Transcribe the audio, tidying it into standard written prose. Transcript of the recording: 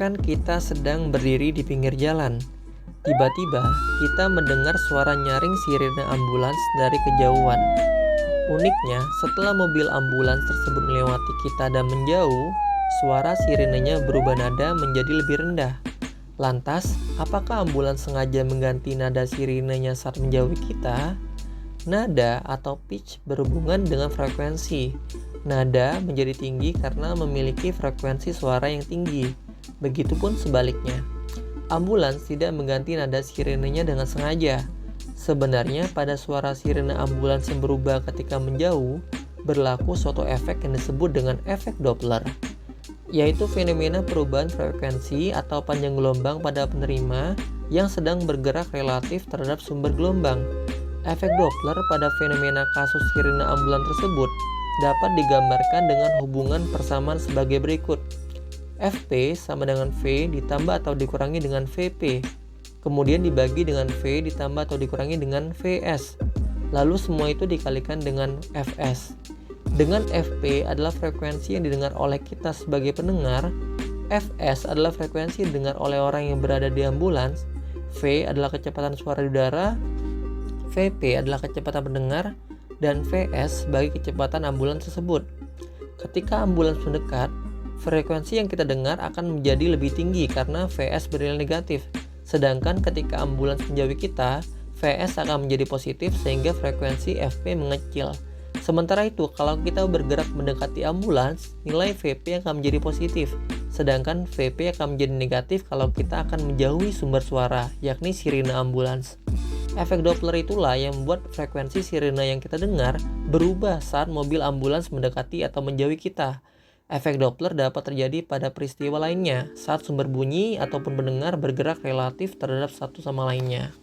Misalkan kita sedang berdiri di pinggir jalan. Tiba-tiba kita mendengar suara nyaring sirine ambulans dari kejauhan. Uniknya, setelah mobil ambulans tersebut melewati kita dan menjauh, suara sirenenya berubah nada menjadi lebih rendah. Lantas, apakah ambulans sengaja mengganti nada sirenenya saat menjauhi kita? Nada atau pitch berhubungan dengan frekuensi. Nada menjadi tinggi karena memiliki frekuensi suara yang tinggi. Begitupun sebaliknya. Ambulans tidak mengganti nada sirenenya dengan sengaja. Sebenarnya pada suara sirene ambulans yang berubah ketika menjauh, berlaku suatu efek yang disebut dengan efek Doppler, yaitu fenomena perubahan frekuensi atau panjang gelombang pada penerima yang sedang bergerak relatif terhadap sumber gelombang. Efek Doppler pada fenomena kasus sirene ambulans tersebut dapat digambarkan dengan hubungan persamaan sebagai berikut. Fp sama dengan V ditambah atau dikurangi dengan Vp. Kemudian dibagi dengan V ditambah atau dikurangi dengan Vs. Lalu semua itu dikalikan dengan Fs. Dengan Fp adalah frekuensi yang didengar oleh kita sebagai pendengar, Fs adalah frekuensi yang didengar oleh orang yang berada di ambulans, V adalah kecepatan suara di udara, Vp adalah kecepatan pendengar, dan Vs sebagai kecepatan ambulans tersebut. Ketika ambulans mendekat, frekuensi yang kita dengar akan menjadi lebih tinggi karena Vs bernilai negatif. Sedangkan ketika ambulans menjauhi kita, Vs akan menjadi positif sehingga frekuensi Fp mengecil. Sementara itu, kalau kita bergerak mendekati ambulans, nilai Vp akan menjadi positif. Sedangkan Vp akan menjadi negatif kalau kita akan menjauhi sumber suara, yakni sirine ambulans. Efek Doppler itulah yang membuat frekuensi sirine yang kita dengar berubah saat mobil ambulans mendekati atau menjauhi kita. Efek Doppler dapat terjadi pada peristiwa lainnya saat sumber bunyi ataupun pendengar bergerak relatif terhadap satu sama lainnya.